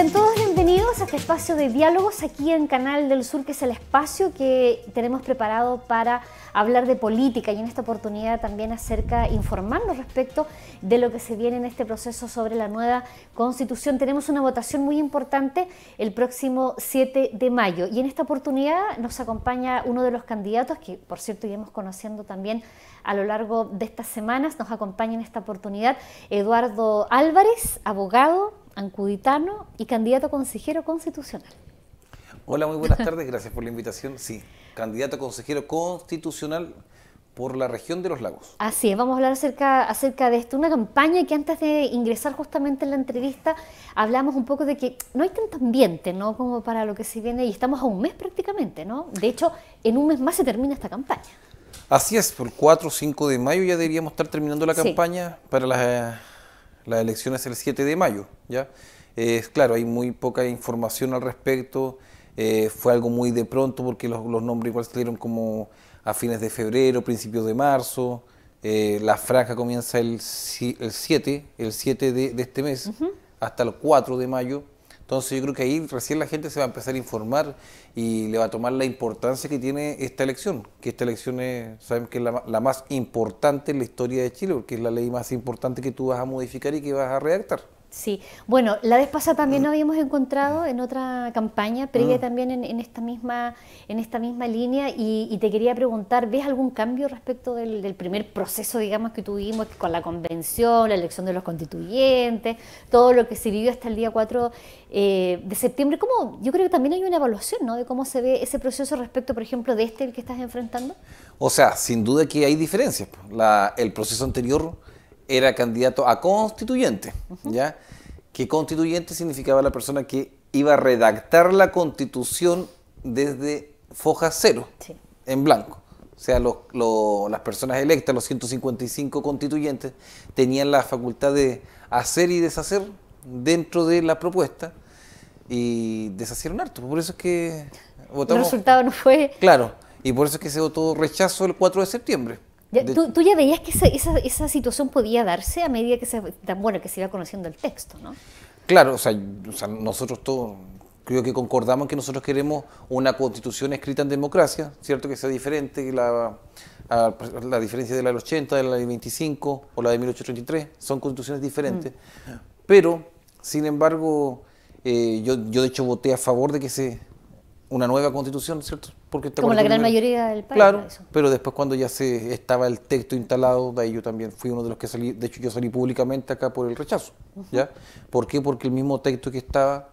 Sean todos bienvenidos a este espacio de diálogos aquí en Canal del Sur, que es el espacio que tenemos preparado para hablar de política y en esta oportunidad también informarnos respecto de lo que se viene en este proceso sobre la nueva Constitución. Tenemos una votación muy importante el próximo 7 de mayo y en esta oportunidad nos acompaña uno de los candidatos que, por cierto, iremos conociendo también a lo largo de estas semanas. Nos acompaña en esta oportunidad Eduardo Álvarez, abogado, ancuditano y candidato a consejero constitucional. Hola, muy buenas tardes, gracias por la invitación. Sí, candidato a consejero constitucional por la región de los lagos. Así es, vamos a hablar acerca de esto, una campaña que antes de ingresar justamente en la entrevista hablamos un poco de que no hay tanto ambiente, ¿no?, como para lo que se viene, y estamos a un mes prácticamente, ¿no? De hecho, en un mes más se termina esta campaña. Así es, por el 4 o 5 de mayo ya deberíamos estar terminando la campaña para las elecciones el 7 de mayo, ¿ya? Claro, hay muy poca información al respecto, fue algo muy de pronto porque los nombres igual salieron como a fines de febrero, principios de marzo, la franja comienza el 7 de este mes, hasta el 4 de mayo. Entonces yo creo que ahí recién la gente se va a empezar a informar y le va a tomar la importancia que tiene esta elección, que esta elección saben que es la más importante en la historia de Chile, porque es la ley más importante que tú vas a modificar y que vas a redactar. Sí, bueno, la vez pasada también nos habíamos encontrado en otra campaña previa también en esta misma línea y te quería preguntar, ¿ves algún cambio respecto del primer proceso, digamos, que tuvimos con la convención, la elección de los constituyentes, todo lo que se vivió hasta el día 4 de septiembre? ¿Cómo? Yo creo que también hay una evaluación, ¿no?, de cómo se ve ese proceso respecto, por ejemplo, de el que estás enfrentando. O sea, sin duda que hay diferencias. El proceso anterior era candidato a constituyente, ¿ya? Que constituyente significaba la persona que iba a redactar la Constitución desde foja cero, en blanco. O sea, las personas electas, los 155 constituyentes, tenían la facultad de hacer y deshacer dentro de la propuesta y deshacieron harto. Por eso es que votamos. El resultado no fue... Claro, y por eso es que se votó rechazo el 4 de septiembre. ¿Tú ya veías que esa situación podía darse a medida que se iba conociendo el texto, ¿no? Claro, o sea, nosotros todos creo que concordamos que nosotros queremos una constitución escrita en democracia, ¿cierto? Que sea diferente, que la diferencia de la del 80, de la del 25 o la de 1833, son constituciones diferentes. Pero, sin embargo, yo de hecho voté a favor de que una nueva constitución, ¿cierto? Porque como la gran mayoría del país. Claro, pero después cuando ya estaba el texto instalado, de ahí yo también fui uno de los que salí. De hecho, yo salí públicamente acá por el rechazo, ¿ya? ¿Por qué? Porque el mismo texto que estaba,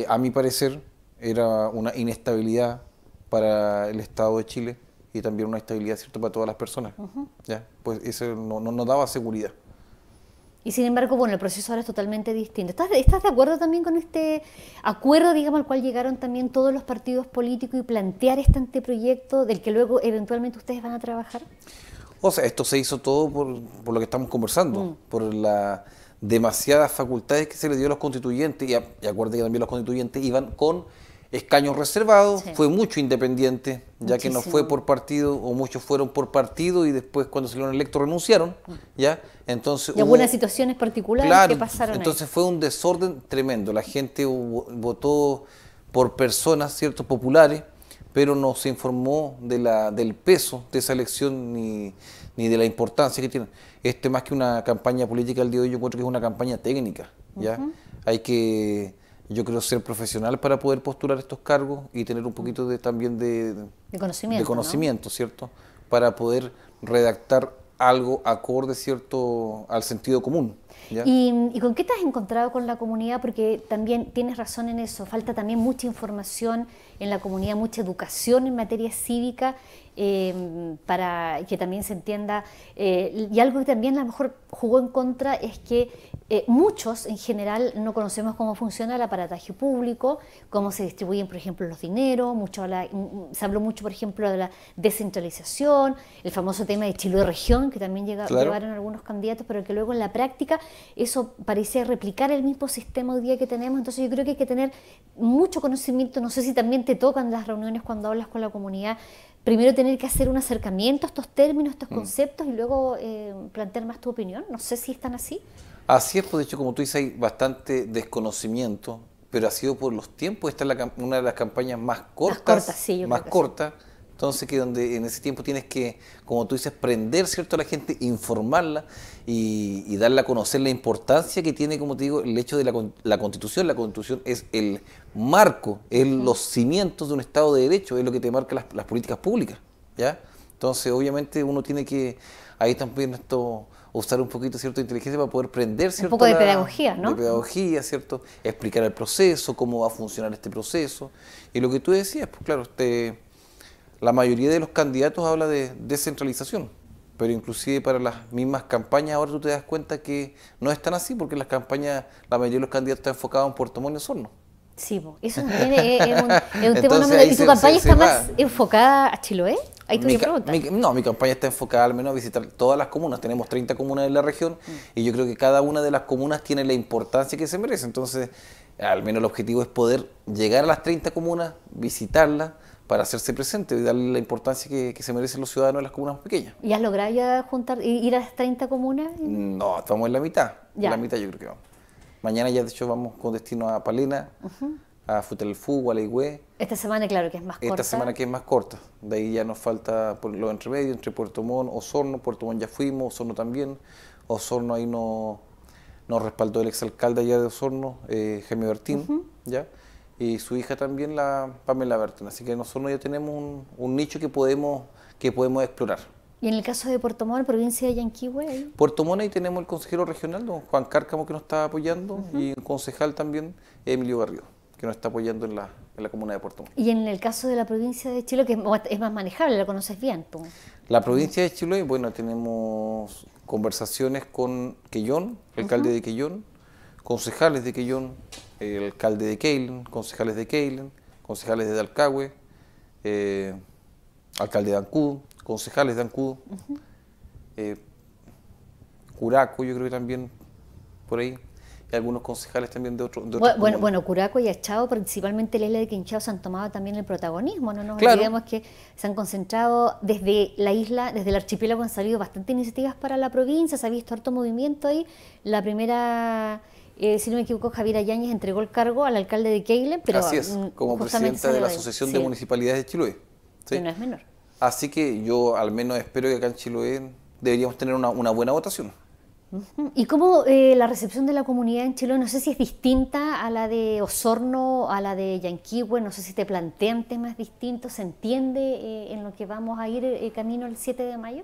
a mi parecer, era una inestabilidad para el Estado de Chile y también una estabilidad, ¿cierto?, para todas las personas, ¿ya? Pues eso no daba seguridad. Y sin embargo, bueno, el proceso ahora es totalmente distinto. ¿Estás de acuerdo también con este acuerdo, digamos, al cual llegaron también todos los partidos políticos y plantear este anteproyecto del que luego eventualmente ustedes van a trabajar? O sea, esto se hizo todo por lo que estamos conversando, por las demasiadas facultades que se le dio a los constituyentes, y acuérdate que también los constituyentes iban con escaños reservados, fue mucho independiente, ya que no fue por partido, o muchos fueron por partido y después cuando salieron electos renunciaron, ¿ya? Entonces, y algunas situaciones particulares que pasaron entonces ahí. Fue un desorden tremendo, la gente votó por personas, ¿cierto?, populares, pero no se informó del peso de esa elección ni de la importancia que tiene. Más que una campaña política al día de hoy, yo encuentro que es una campaña técnica, ¿ya? Hay que... Yo creo ser profesional para poder postular estos cargos y tener un poquito también de conocimiento, ¿no?, ¿cierto? Para poder redactar algo acorde, ¿cierto?, al sentido común, ¿ya? ¿Y con qué te has encontrado con la comunidad? Porque también tienes razón en eso, falta también mucha información en la comunidad, mucha educación en materia cívica, para que también se entienda, y algo que también a lo mejor jugó en contra es que muchos en general no conocemos cómo funciona el aparataje público, cómo se distribuyen, por ejemplo, los dineros, se habló mucho, por ejemplo, de la descentralización, el famoso tema de Chiloé región, que también llevaron algunos candidatos, pero que luego en la práctica eso parecía replicar el mismo sistema hoy día que tenemos. Entonces yo creo que hay que tener mucho conocimiento, no sé si también te tocan las reuniones cuando hablas con la comunidad, primero tener que hacer un acercamiento a estos términos, estos conceptos y luego plantear más tu opinión. No sé si están así. Así es, pues de hecho, como tú dices, hay bastante desconocimiento, pero ha sido por los tiempos. Esta es una de las campañas más cortas, Sí, yo más creo que sí. corta. Entonces, que donde en ese tiempo tienes que, como tú dices, prender, ¿cierto?, a la gente, informarla y darle a conocer la importancia que tiene, como te digo, el hecho de la Constitución. La Constitución es el marco, es los cimientos de un Estado de Derecho, es lo que te marca las políticas públicas, ¿ya? Entonces, obviamente, uno tiene que, ahí también esto, usar un poquito, ¿cierto?, de inteligencia para poder prender, Un ¿cierto?, poco de pedagogía, ¿no? de pedagogía, ¿cierto?, explicar el proceso, cómo va a funcionar este proceso. Y lo que tú decías, pues claro, la mayoría de los candidatos habla de descentralización, pero inclusive para las mismas campañas ahora tú te das cuenta que no es tan así, porque las campañas, la mayoría de los candidatos está enfocado en Puerto Montt y Osorno. Sí, po. Eso también es un tema no Entonces menor. ahí ¿Y tu campaña se está va. más enfocada a Chiloé? Ahí te voy a preguntar. No, mi campaña está enfocada al menos a visitar todas las comunas. Tenemos 30 comunas en la región y yo creo que cada una de las comunas tiene la importancia que se merece. Entonces, al menos el objetivo es poder llegar a las 30 comunas, visitarlas, para hacerse presente y darle la importancia que se merecen los ciudadanos de las comunas pequeñas. ¿Y has logrado ya ir a las 30 comunas? No, estamos en la mitad. Ya. En la mitad yo creo que vamos. Mañana ya de hecho vamos con destino a Palena, a Futalefú, a Laigüe. Esta semana, claro, que es más corta. Esta semana que es más corta. De ahí ya nos falta por los entremedios, entre Puerto Montt, Osorno. Puerto Montt ya fuimos, Osorno también. Osorno ahí nos respaldó el exalcalde allá de Osorno, Jaime Bertín, ¿ya? Y su hija también, la Pamela Bertín. Así que nosotros ya tenemos un nicho que podemos explorar. ¿Y en el caso de Puerto Montt, provincia de Yanquihue? Ahí? Puerto Montt, ahí tenemos el consejero regional, don Juan Cárcamo, que nos está apoyando, y un concejal también, Emilio Garrido, que nos está apoyando en la comuna de Puerto Montt. Y en el caso de la provincia de Chile, que es más manejable, la conoces bien tú. La provincia de Chiloé, bueno, tenemos conversaciones con Quellón, alcalde de Quellón, concejales de Quellón, el alcalde de Keilen, concejales de Keilen, concejales de Dalcahue, alcalde de Ancud, concejales de Ancud, Curaco, yo creo que también por ahí, y algunos concejales también de otros. Bueno, Curaco y Achao, principalmente la isla de Quinchao, se han tomado también el protagonismo. No nos Claro. olvidemos que se han concentrado desde la isla, desde el archipiélago han salido bastantes iniciativas para la provincia, se ha visto harto movimiento ahí. La primera, si no me equivoco, Javiera Yáñez entregó el cargo al alcalde de Keilen, pero así es, como justamente presidenta de la salió ahí. Asociación Sí, de Municipalidades de Chiloé. ¿Sí? que no es menor. Así que yo al menos espero que acá en Chiloé deberíamos tener una buena votación. ¿Y cómo la recepción de la comunidad en Chiloé, no sé si es distinta a la de Osorno, a la de Yanquihue, no sé si te plantean temas distintos, ¿se entiende en lo que vamos a ir camino el 7 de mayo?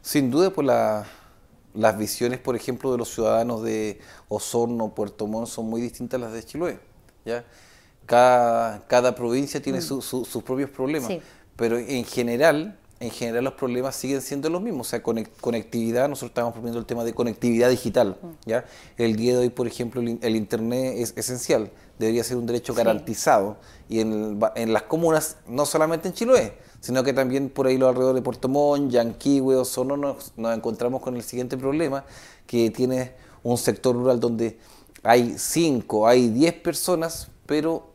Sin duda, pues las visiones, por ejemplo, de los ciudadanos de Osorno, Puerto Montt, son muy distintas a las de Chiloé, ¿ya? Cada provincia tiene sus propios problemas, Sí. pero en general los problemas siguen siendo los mismos. O sea, conectividad, nosotros estamos proponiendo el tema de conectividad digital, ¿ya? El día de hoy, por ejemplo, el Internet es esencial, debería ser un derecho garantizado, y en las comunas, no solamente en Chiloé, sino que también por ahí los alrededores de Puerto Montt, Yanquihue, Osorno, nos encontramos con el siguiente problema, que tiene un sector rural donde hay 5, hay 10 personas, pero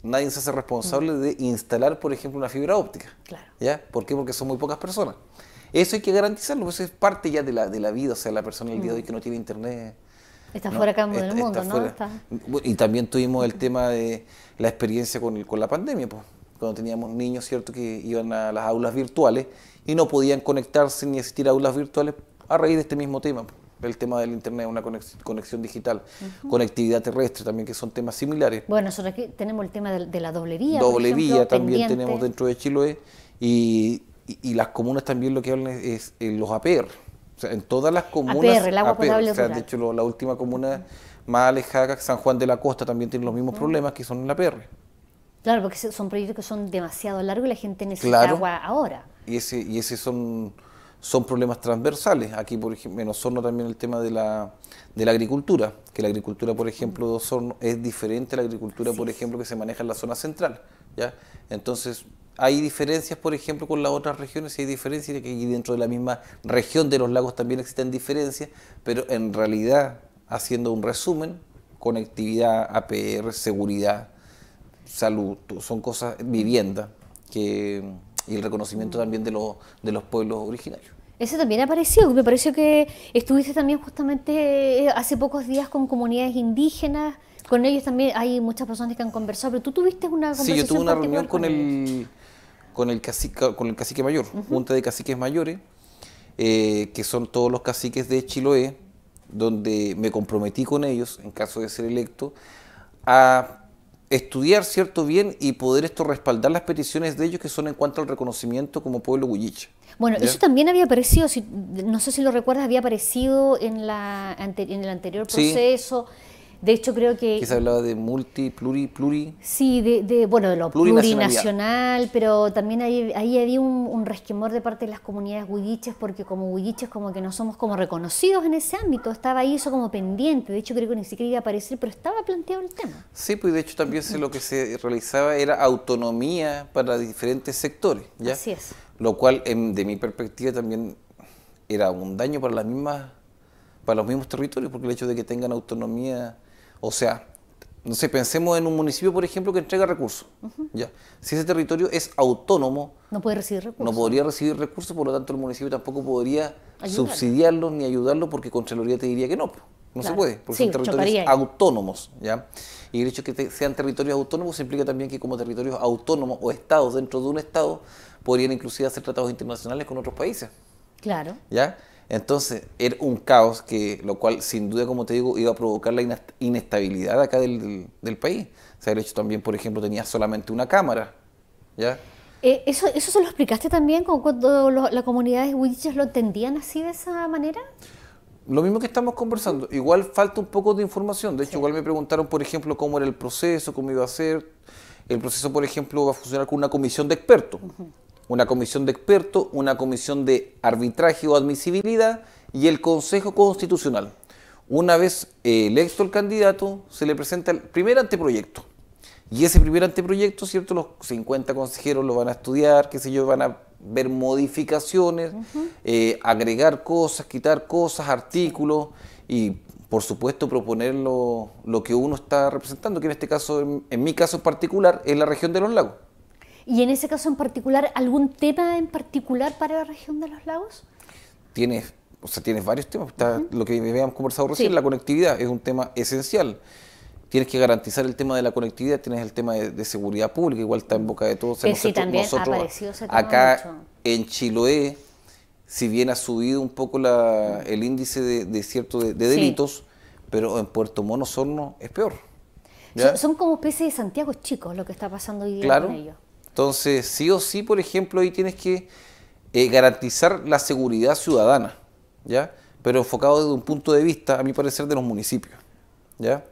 nadie se hace responsable de instalar, por ejemplo, una fibra óptica. Claro. ¿Ya? ¿Por qué? Porque son muy pocas personas. Eso hay que garantizarlo, eso es parte ya de la vida. O sea, la persona el día de hoy que no tiene internet... Está no, fuera campo del mundo, está ¿no? fuera. Y también tuvimos el tema de la experiencia con la pandemia, pues, cuando teníamos niños, ¿cierto?, que iban a las aulas virtuales y no podían conectarse ni asistir a aulas virtuales a raíz de este mismo tema. El tema del internet, una conexión digital, conectividad terrestre también, que son temas similares. Bueno, nosotros aquí tenemos el tema de la doble vía. Doble por ejemplo, vía también pendiente. tenemos dentro de Chiloé, y las comunas también lo que hablan es los APR. O sea, en todas las comunas... APR, el agua APR, potable o sea, rural. de hecho, la última comuna más alejada, San Juan de la Costa, también tiene los mismos problemas que son en la APR. Claro, porque son proyectos que son demasiado largos y la gente necesita agua ahora. Y ese son problemas transversales. Aquí, por ejemplo, en Osorno también el tema de la agricultura, que la agricultura, por ejemplo, de Osorno es diferente a la agricultura, por ejemplo, que se maneja en la zona central, ¿ya? Entonces, hay diferencias, por ejemplo, con las otras regiones, y hay diferencias, que aquí dentro de la misma región de los lagos también existen diferencias, pero en realidad, haciendo un resumen, conectividad, APR, seguridad, salud, son cosas, vivienda, y el reconocimiento también de los pueblos originarios. Ese también apareció, me pareció que estuviste también justamente hace pocos días con comunidades indígenas, con ellos también hay muchas personas que han conversado, pero tú tuviste una conversación. Sí, yo tuve una reunión con con el cacique mayor, junta de caciques mayores, que son todos los caciques de Chiloé, donde me comprometí con ellos, en caso de ser electo, a estudiar cierto bien y poder respaldar las peticiones de ellos que son en cuanto al reconocimiento como pueblo huilliche. Bueno, ¿Ya? eso también había aparecido, no sé si lo recuerdas, había aparecido en el anterior proceso. Sí. De hecho, creo que se hablaba de pluri. Sí, bueno, de lo plurinacional, pero también ahí había un resquemor de parte de las comunidades huilliches, porque como huilliches como que no somos como reconocidos en ese ámbito, estaba ahí eso como pendiente. De hecho, creo que ni siquiera iba a aparecer, pero estaba planteado el tema. Sí, pues de hecho también lo que se realizaba era autonomía para diferentes sectores, ¿ya? Así es. Lo cual, de mi perspectiva, también era un daño para los mismos territorios, porque el hecho de que tengan autonomía, o sea, no sé, pensemos en un municipio, por ejemplo, que entrega recursos, ¿ya? Si ese territorio es autónomo, no puede recibir recursos. No podría recibir recursos, por lo tanto el municipio tampoco podría subsidiarlos ni ayudarlos, porque Contraloría te diría que no. No se puede, porque son territorios autónomos, ¿ya? Y el hecho de que sean territorios autónomos implica también que como territorios autónomos o estados dentro de un estado podrían inclusive hacer tratados internacionales con otros países. Claro. ¿Ya? Entonces, era un caos lo cual, sin duda, como te digo, iba a provocar la inestabilidad acá del país. O sea, el hecho también, por ejemplo, tenía solamente una cámara, ¿ya? ¿Eso se lo explicaste también cuando las comunidades huilliches lo entendían así de esa manera? Lo mismo que estamos conversando. Igual falta un poco de información. De hecho, igual me preguntaron, por ejemplo, cómo era el proceso, cómo iba a ser. El proceso, por ejemplo, va a funcionar con una comisión de expertos. Una comisión de expertos, una comisión de arbitraje o admisibilidad y el Consejo Constitucional. Una vez electo el candidato, se le presenta el primer anteproyecto. Y ese primer anteproyecto, ¿cierto? Los 50 consejeros lo van a estudiar, qué sé yo, van a ver modificaciones, agregar cosas, quitar cosas, artículos y, por supuesto, proponer lo que uno está representando, que en este caso, en mi caso en particular, es la región de los lagos. ¿Y en ese caso en particular, algún tema en particular para la región de los lagos? Tienes varios temas. Está lo que habíamos conversado recién, la conectividad es un tema esencial. Tienes que garantizar el tema de la conectividad, tienes el tema de seguridad pública, igual está en boca de todos. Sí, también apareció ese tema acá mucho. En Chiloé, si bien ha subido un poco el índice de delitos, pero en Puerto Montt, Osorno es peor. Son como especies de Santiago chicos lo que está pasando hoy día con ellos. Entonces, sí o sí, por ejemplo, ahí tienes que garantizar la seguridad ciudadana, ¿ya? Pero enfocado desde un punto de vista, a mi parecer, de los municipios, ¿ya?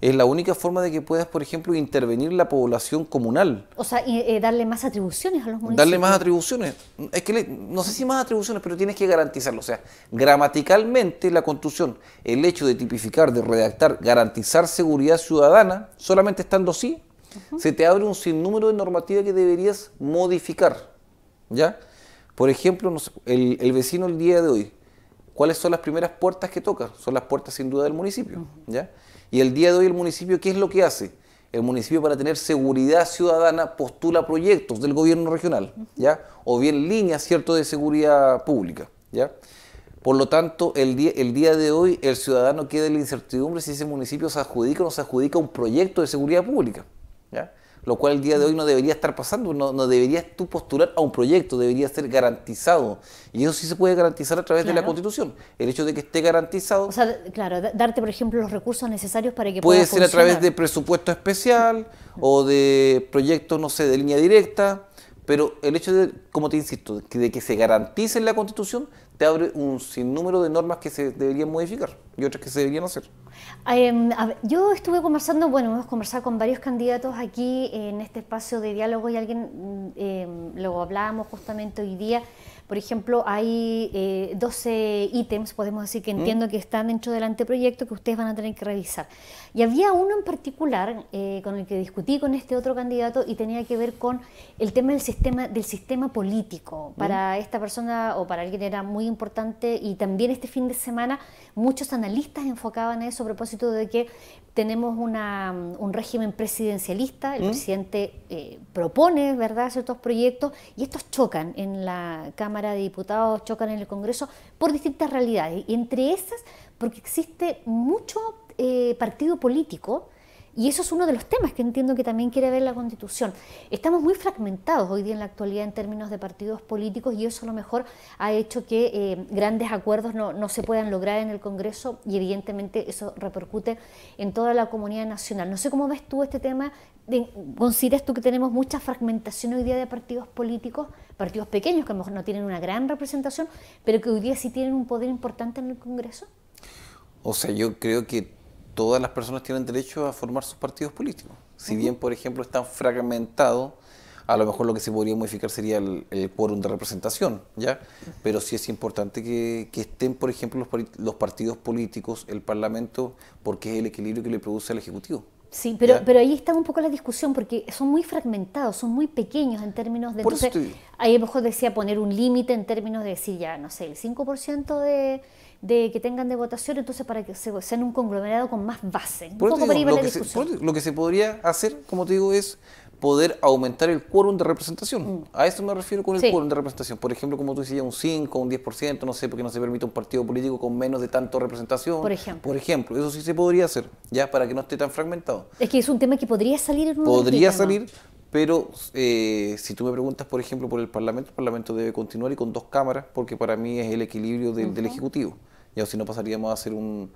Es la única forma de que puedas, por ejemplo, intervenir la población comunal. O sea, darle más atribuciones a los municipios. Darle más atribuciones. Es que no sé si más atribuciones, pero tienes que garantizarlo. O sea, gramaticalmente la Constitución, el hecho de tipificar, de redactar, garantizar seguridad ciudadana, solamente estando así, se te abre un sinnúmero de normativa que deberías modificar, ¿ya? Por ejemplo, no sé, el vecino el día de hoy, ¿cuáles son las primeras puertas que toca? Son las puertas sin duda del municipio, ¿ya? Y el día de hoy el municipio, ¿qué es lo que hace? El municipio, para tener seguridad ciudadana, postula proyectos del gobierno regional, ¿ya? O bien líneas, ¿cierto?, de seguridad pública, ¿ya? Por lo tanto, el día de hoy el ciudadano queda en la incertidumbre si ese municipio se adjudica o no se adjudica un proyecto de seguridad pública, ¿ya? Lo cual el día de hoy no debería estar pasando, no deberías tú postular a un proyecto, debería ser garantizado. Y eso sí se puede garantizar a través de la Constitución. El hecho de que esté garantizado... O sea, claro, darte, por ejemplo, los recursos necesarios para que pueda funcionar. Puede ser a través de presupuesto especial o de proyectos, no sé, de línea directa, pero el hecho de, como te insisto, de que se garantice en la Constitución, te abre un sinnúmero de normas que se deberían modificar y otras que se deberían hacer. Yo estuve conversando, hemos conversado con varios candidatos aquí en este espacio de diálogo y luego hablábamos justamente hoy día. Por ejemplo, hay 12 ítems, podemos decir, que entiendo que están dentro del anteproyecto que ustedes van a tener que revisar. Y había uno en particular con el que discutí con este otro candidato y tenía que ver con el tema del sistema político. Para esta persona o para alguien era muy muy importante, y también este fin de semana muchos analistas enfocaban eso a propósito de que tenemos un régimen presidencialista, el presidente propone, ¿verdad?, ciertos proyectos, y estos chocan en la Cámara de Diputados, chocan en el Congreso por distintas realidades, y entre esas porque existe mucho partido político. Y eso es uno de los temas que entiendo que también quiere ver la Constitución. Estamos muy fragmentados hoy día en la actualidad en términos de partidos políticos, y eso a lo mejor ha hecho que grandes acuerdos no se puedan lograr en el Congreso, y evidentemente eso repercute en toda la comunidad nacional. No sé cómo ves tú este tema. ¿Consideras tú que tenemos mucha fragmentación hoy día de partidos políticos, partidos pequeños que a lo mejor no tienen una gran representación, pero que hoy día sí tienen un poder importante en el Congreso? O sea, yo creo que todas las personas tienen derecho a formar sus partidos políticos. Si bien, por ejemplo, están fragmentados, a lo mejor lo que se podría modificar sería el quórum de representación, ¿ya? Pero sí es importante que estén, por ejemplo, los partidos políticos, el Parlamento, porque es el equilibrio que le produce al Ejecutivo. Sí, pero ahí está un poco la discusión, porque son muy fragmentados, son muy pequeños en términos de... Entonces, ahí a lo mejor decía poner un límite en términos de decir ya, no sé, el 5% de que tengan de votación, entonces para que sean un conglomerado con más base. Un poco por ahí va la discusión. Lo que se podría hacer, como te digo, es poder aumentar el quórum de representación. A eso me refiero con el quórum de representación. Por ejemplo, como tú decías, un 5, un 10%, no sé, porque no se permite un partido político con menos de tanto representación. Por ejemplo, eso sí se podría hacer, ya, para que no esté tan fragmentado. Es que es un tema que podría salir en un Podría salir, pero si tú me preguntas, por ejemplo, por el Parlamento debe continuar y con 2 cámaras, porque para mí es el equilibrio del Ejecutivo. Ya, o si no pasaríamos a ser un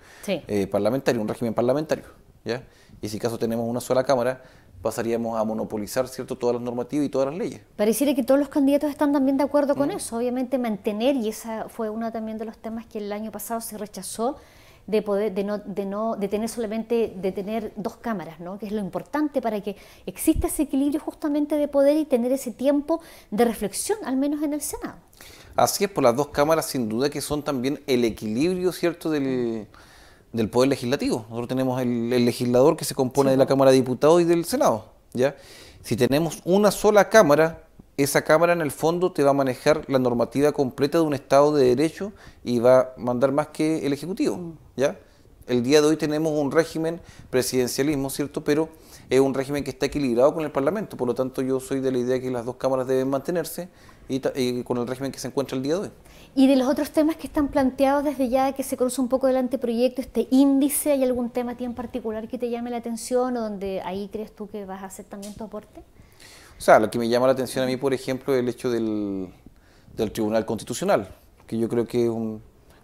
parlamentario, un régimen parlamentario, ¿ya? Y si acaso tenemos una sola cámara, pasaríamos a monopolizar, ¿cierto?, todas las normativas y todas las leyes. Pareciera que todos los candidatos están también de acuerdo con eso, obviamente mantener, y esa fue uno también de los temas que el año pasado se rechazó, de tener solamente, de tener 2 cámaras, ¿no?, que es lo importante para que exista ese equilibrio justamente de poder y tener ese tiempo de reflexión, al menos en el Senado. Así es, por las 2 cámaras sin duda que son también el equilibrio, ¿cierto?, del Poder Legislativo. Nosotros tenemos el legislador que se compone de la Cámara de Diputados y del Senado, ¿ya? Si tenemos una sola cámara, esa cámara en el fondo te va a manejar la normativa completa de un Estado de Derecho y va a mandar más que el Ejecutivo, ¿ya? El día de hoy tenemos un régimen presidencialismo, ¿cierto?, pero es un régimen que está equilibrado con el Parlamento, por lo tanto yo soy de la idea que las 2 cámaras deben mantenerse y con el régimen que se encuentra el día de hoy. Y de los otros temas que están planteados desde ya, que se conoce un poco del anteproyecto, este índice, ¿hay algún tema a ti en particular que te llame la atención o donde ahí crees tú que vas a hacer también tu aporte? O sea, lo que me llama la atención a mí, por ejemplo, es el hecho del Tribunal Constitucional, que yo creo que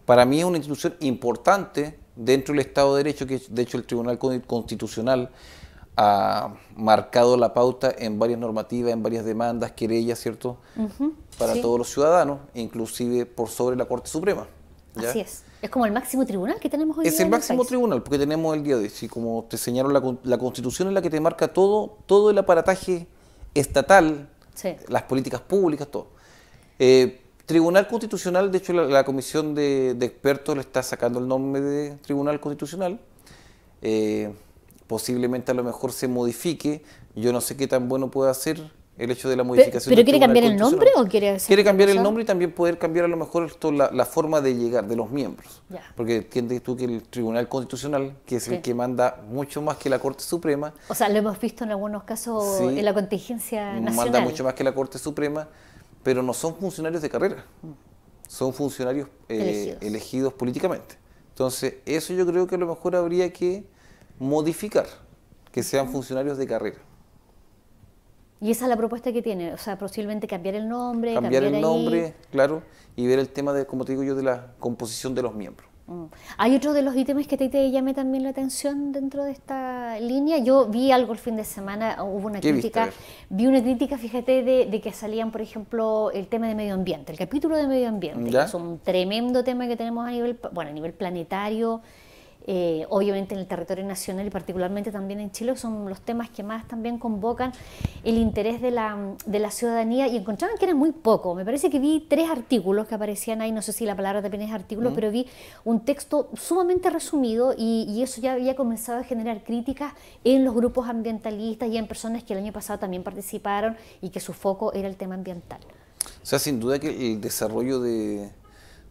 para mí es una institución importante dentro del Estado de Derecho, que de hecho el Tribunal Constitucional ha marcado la pauta en varias normativas, en varias demandas, querellas, ¿cierto?, para todos los ciudadanos, inclusive por sobre la Corte Suprema, ¿ya? Así es como el máximo tribunal que tenemos hoy día. Es el máximo tribunal, porque tenemos el día de hoy, sí, como te señaló, la Constitución es la que te marca todo el aparataje estatal, las políticas públicas, todo. Tribunal Constitucional, de hecho la comisión de expertos le está sacando el nombre de Tribunal Constitucional. Posiblemente a lo mejor se modifique, yo no sé qué tan bueno puede ser el hecho de la modificación. ¿Pero quiere cambiar el nombre o quiere cambiar el nombre y también poder cambiar a lo mejor la forma de llegar de los miembros? Porque entiendes tú que el Tribunal Constitucional, que es el que manda mucho más que la Corte Suprema. O sea, lo hemos visto en algunos casos en la contingencia nacional. Manda mucho más que la Corte Suprema, pero no son funcionarios de carrera, son funcionarios elegidos políticamente. Entonces, eso yo creo que a lo mejor habría que modificar, que sean funcionarios de carrera. Y esa es la propuesta que tiene, o sea, posiblemente cambiar el nombre. Cambiar el nombre, claro, y ver el tema de, como te digo yo, de la composición de los miembros. ¿Hay otro de los ítems que te llame también la atención dentro de esta línea? Yo vi algo el fin de semana, hubo una crítica, fíjate, de que salían, por ejemplo, el tema de medio ambiente, el capítulo de medio ambiente, que es un tremendo tema que tenemos a nivel planetario, obviamente en el territorio nacional y particularmente también en Chile, son los temas que más también convocan el interés de la ciudadanía, y encontraban que era muy poco. Me parece que vi 3 artículos que aparecían ahí, no sé si la palabra también es artículo, pero vi un texto sumamente resumido y eso ya había comenzado a generar críticas en los grupos ambientalistas y en personas que el año pasado también participaron y que su foco era el tema ambiental. O sea, sin duda que el desarrollo de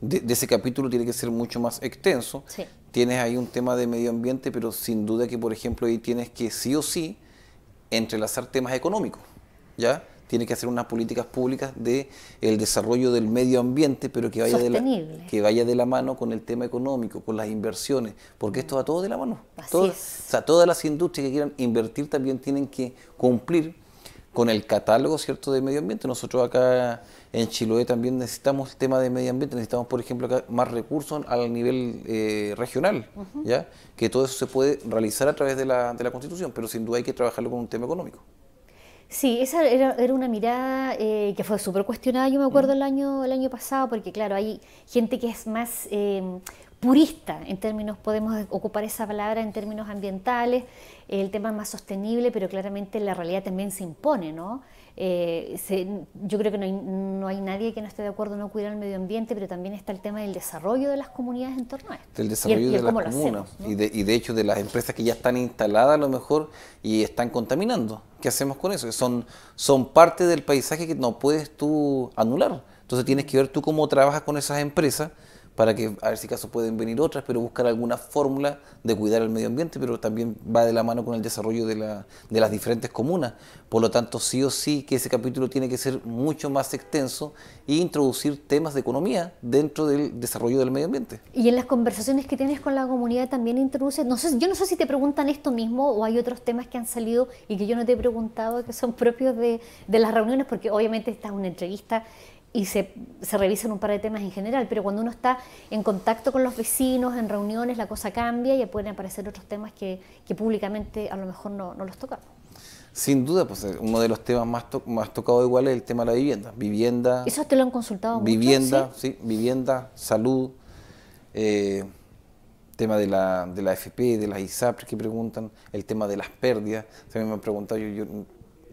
de ese capítulo tiene que ser mucho más extenso. Sí. Tienes ahí un tema de medio ambiente, pero sin duda que, por ejemplo, ahí tienes que sí o sí entrelazar temas económicos, ¿ya? Tienes que hacer unas políticas públicas de el desarrollo del medio ambiente, pero que vaya que vaya de la mano con el tema económico, con las inversiones, porque esto va todo de la mano. Así es. O sea, todas las industrias que quieran invertir también tienen que cumplir con el catálogo, ¿cierto?, de medio ambiente. Nosotros acá en Chiloé también necesitamos el tema de medio ambiente, necesitamos, por ejemplo, acá más recursos al nivel regional, ¿ya? Que todo eso se puede realizar a través de la Constitución, pero sin duda hay que trabajarlo con un tema económico. Sí, esa era una mirada que fue súper cuestionada, yo me acuerdo el año pasado, porque claro, hay gente que es más purista en términos, podemos ocupar esa palabra en términos ambientales, el tema más sostenible, pero claramente la realidad también se impone, ¿no? Yo creo que no hay nadie que no esté de acuerdo en no cuidar el medio ambiente, pero también está el tema del desarrollo de las comunidades en torno a esto. Del desarrollo de las comunas, ¿no? y de hecho de las empresas que ya están instaladas a lo mejor y están contaminando. ¿Qué hacemos con eso? Son parte del paisaje que no puedes tú anular. Entonces tienes que ver tú cómo trabajas con esas empresas para que, a ver si acaso pueden venir otras, pero buscar alguna fórmula de cuidar el medio ambiente, pero también va de la mano con el desarrollo de las diferentes comunas. Por lo tanto, sí o sí que ese capítulo tiene que ser mucho más extenso e introducir temas de economía dentro del desarrollo del medio ambiente. Y en las conversaciones que tienes con la comunidad también introduce, yo no sé si te preguntan esto mismo o hay otros temas que han salido y que yo no te he preguntado que son propios de las reuniones, porque obviamente esta es una entrevista y se revisan un par de temas en general, pero cuando uno está en contacto con los vecinos, en reuniones, la cosa cambia y pueden aparecer otros temas que públicamente a lo mejor no los tocamos. Sin duda, pues uno de los temas más tocados igual es el tema de la vivienda. ¿Eso te lo han consultado mucho? Sí, vivienda, salud, tema de la AFP, de las ISAPRES que preguntan, el tema de las pérdidas. También me han preguntado,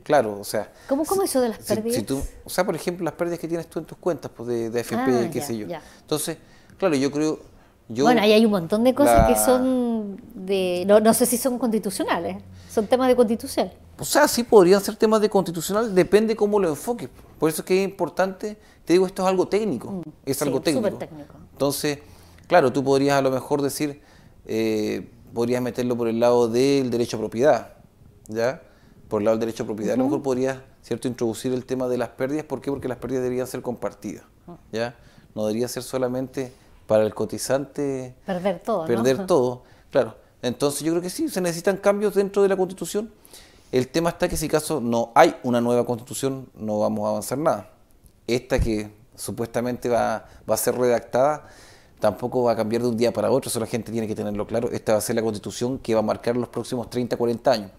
claro, o sea... ¿Cómo eso de las pérdidas? O sea, por ejemplo, las pérdidas que tienes tú en tus cuentas, pues de AFP, qué sé yo. Ya. Entonces, claro, yo creo... Bueno, ahí hay un montón de cosas que son no sé si son constitucionales, son temas de constitución. O sea, sí podrían ser temas de constitucional, depende cómo lo enfoques. Por eso es que es importante, te digo, esto es algo técnico, algo técnico. Súper técnico. Entonces, claro, tú podrías a lo mejor decir, podrías meterlo por el lado del derecho a propiedad, ¿ya? Por el lado del derecho a propiedad, a lo mejor podrías, ¿cierto?, introducir el tema de las pérdidas. ¿Por qué? Porque las pérdidas deberían ser compartidas, ¿ya? No debería ser solamente para el cotizante perder todo, todo, claro. Entonces yo creo que sí, se necesitan cambios dentro de la Constitución. El tema está que si acaso no hay una nueva Constitución, no vamos a avanzar nada. Esta que supuestamente va a ser redactada, tampoco va a cambiar de un día para otro, eso la gente tiene que tenerlo claro. Esta va a ser la Constitución que va a marcar los próximos 30, 40 años.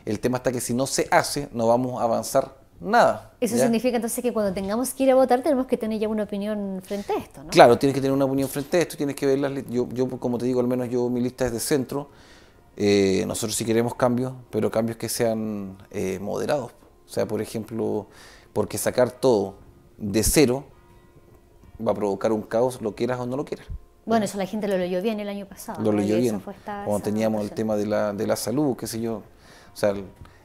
El tema está que si no se hace, no vamos a avanzar nada. Eso ¿ya? Significa entonces que cuando tengamos que ir a votar tenemos que tener ya una opinión frente a esto, ¿no? Claro, tienes que tener una opinión frente a esto, tienes que ver yo como te digo, al menos mi lista es de centro. Nosotros sí queremos cambios, pero cambios que sean moderados. O sea, por ejemplo, porque sacar todo de cero va a provocar un caos, lo quieras o no lo quieras. Bueno, eso la gente lo leyó bien el año pasado. Lo leyó bien, cuando teníamos el tema de la salud, qué sé yo. O sea,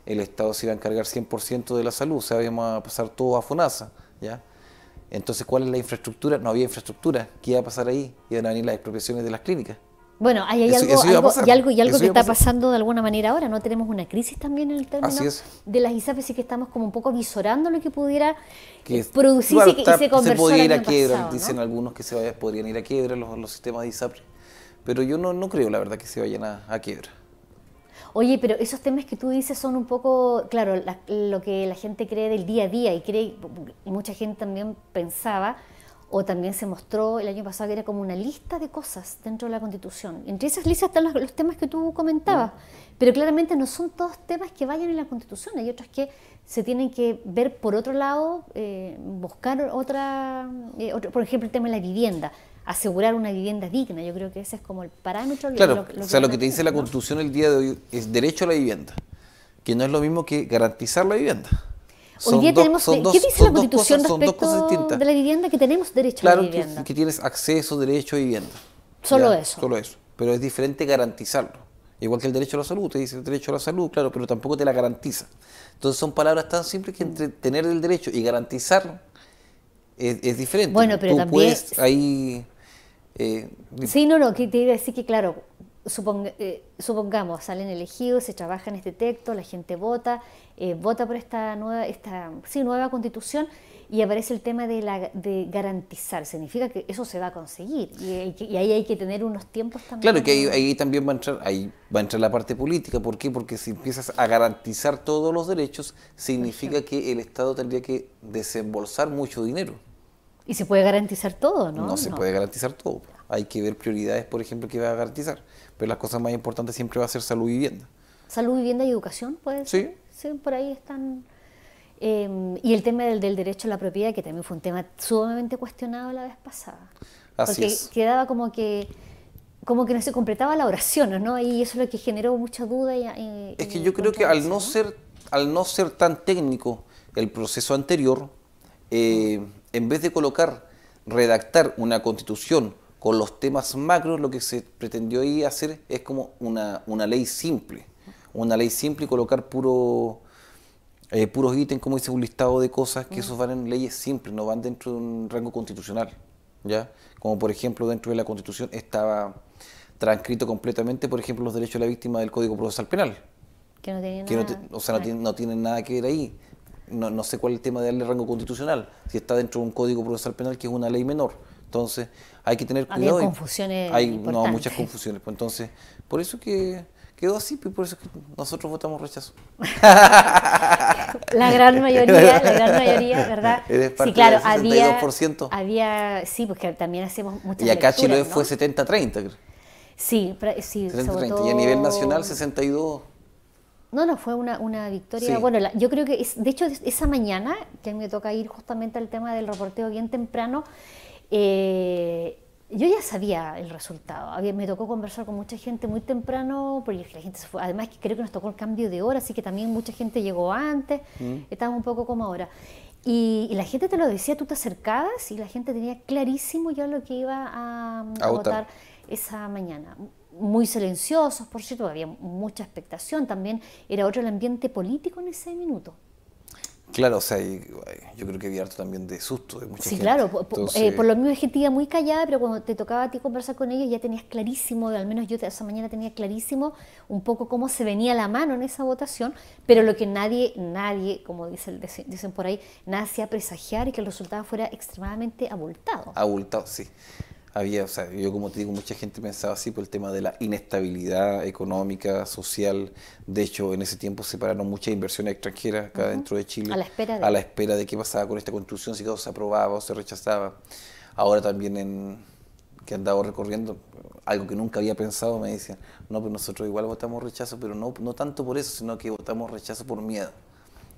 el Estado se iba a encargar 100% de la salud, o sea, íbamos a pasar todo a FONASA, ¿ya? Entonces, ¿cuál es la infraestructura? No había infraestructura. ¿Qué iba a pasar ahí? Iban a venir las expropiaciones de las clínicas. Bueno, hay algo que está pasando de alguna manera ahora, ¿no? Tenemos una crisis también en el término de las ISAPRES y que estamos como un poco visorando lo que pudiera producirse y se conversó se podría ir a quiebra, pasado, ¿no? Dicen algunos que podrían ir a quiebra los sistemas de ISAPRES, pero yo no creo, la verdad, que se vayan a quiebra. Oye, pero esos temas que tú dices son un poco, claro, lo que la gente cree del día a día y mucha gente también pensaba, o también se mostró el año pasado que era como una lista de cosas dentro de la Constitución. Entre esas listas están los temas que tú comentabas, pero claramente no son todos temas que vayan en la Constitución, hay otros que se tienen que ver por otro lado, buscar por ejemplo, el tema de la vivienda. Asegurar una vivienda digna, yo creo que ese es como el parámetro. Claro, lo que te dice la Constitución el día de hoy es derecho a la vivienda, que no es lo mismo que garantizar la vivienda. Hoy día tenemos, ¿qué dice la Constitución respecto de la vivienda? Que tenemos derecho a la vivienda. Claro, que tienes acceso, derecho a vivienda. Solo eso. Solo eso, pero es diferente garantizarlo. Igual que el derecho a la salud, te dice el derecho a la salud, claro, pero tampoco te la garantiza. Entonces son palabras tan simples que entre tener el derecho y garantizarlo es diferente. Bueno, pero tú también puedes ahí Sí, no, que te iba a decir que claro, supongamos, salen elegidos, se trabaja en este texto, la gente vota, vota por esta nueva constitución y aparece el tema de garantizar. Significa que eso se va a conseguir y ahí hay que tener unos tiempos también. Claro, que ahí también va a entrar la parte política. ¿Por qué? Porque si empiezas a garantizar todos los derechos, significa que el Estado tendría que desembolsar mucho dinero. Y se puede garantizar todo, ¿no? No se puede garantizar todo. Hay que ver prioridades, por ejemplo, que va a garantizar. Pero las cosas más importantes siempre va a ser salud y vivienda. Salud, vivienda y educación, ¿puede ser? Sí, por ahí están. Y el tema del derecho a la propiedad, que también fue un tema sumamente cuestionado la vez pasada. Así es. Porque quedaba como que no se completaba la oración, ¿no? Y eso es lo que generó mucha duda. Es que yo creo que al no ser tan técnico el proceso anterior, en vez de redactar una constitución con los temas macros, lo que se pretendió ahí hacer es como una ley simple. Una ley simple y colocar puros ítems, como dice, un listado de cosas, que esos van en leyes simples, no van dentro de un rango constitucional, ¿ya? Como por ejemplo dentro de la Constitución estaba transcrito completamente, por ejemplo, los derechos de la víctima del Código Procesal Penal. Que no tiene nada. No tienen nada que ver ahí. No sé cuál es el tema de darle rango constitucional, si está dentro de un Código Procesal Penal que es una ley menor. Entonces hay que tener cuidado. Había confusiones no, muchas confusiones. Pues entonces, por eso que quedó así, y por eso que nosotros votamos rechazo. La gran mayoría, ¿verdad? Sí, claro, sí, porque también hacemos muchas y acá lecturas, Chiloé ¿no? fue 70-30, creo. Sí, 70-30, y a nivel nacional 62. No, fue una victoria. Sí. Bueno, yo creo que, de hecho, esa mañana, que me toca ir justamente al tema del reporteo bien temprano, yo ya sabía el resultado. Me tocó conversar con mucha gente muy temprano, porque la gente se fue. Además, creo que nos tocó el cambio de hora, así que también mucha gente llegó antes. Estábamos un poco como ahora. Y la gente te lo decía, tú te acercabas y la gente tenía clarísimo ya lo que iba a votar esa mañana. Muy silenciosos, por cierto, había mucha expectación. También era otro el ambiente político en ese minuto. Claro, o sea, yo creo que había harto también de susto de mucha gente. Sí, claro, por lo mismo hay gente muy callada, pero cuando te tocaba a ti conversar con ellos ya tenías clarísimo, al menos yo esa mañana tenía clarísimo un poco cómo se venía la mano en esa votación, pero lo que nadie, como dicen por ahí, nadie hacía presagiar y que el resultado fuera extremadamente abultado. Abultado, sí. O sea, yo como te digo, mucha gente pensaba así por el tema de la inestabilidad económica, social. De hecho, en ese tiempo se pararon muchas inversiones extranjeras acá dentro de Chile. A la espera de qué pasaba con esta constitución, si todo se aprobaba o se rechazaba. Ahora también que he andado recorriendo, algo que nunca había pensado, me decían, no, pues nosotros igual votamos rechazo, pero no tanto por eso, sino que votamos rechazo por miedo.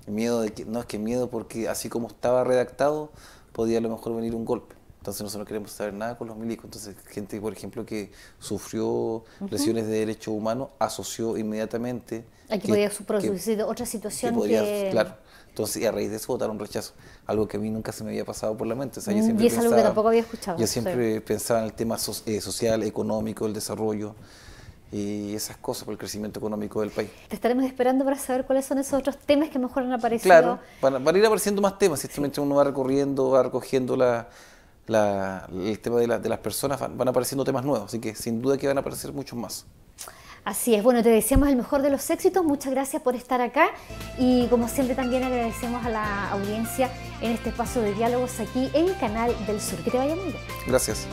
Miedo porque así como estaba redactado, podía a lo mejor venir un golpe. Entonces nosotros no queremos saber nada con los milicos. Entonces gente, por ejemplo, que sufrió lesiones de derechos humanos, asoció inmediatamente... Aquí podía producir otra situación que... Claro. Entonces, y a raíz de eso votaron rechazo. Algo que a mí nunca se me había pasado por la mente. O sea, y es algo que tampoco había escuchado. Yo siempre pensaba en el tema social, económico, el desarrollo y esas cosas por el crecimiento económico del país. Te estaremos esperando para saber cuáles son esos otros temas que mejor han aparecido. Claro, van a ir apareciendo más temas. Simplemente uno va recorriendo, va recogiendo el tema de las personas, van apareciendo temas nuevos, así que sin duda que van a aparecer muchos más. Así es, bueno, te deseamos el mejor de los éxitos, muchas gracias por estar acá y como siempre también agradecemos a la audiencia en este espacio de diálogos aquí en Canal del Sur. Que te vaya muy bien. Gracias.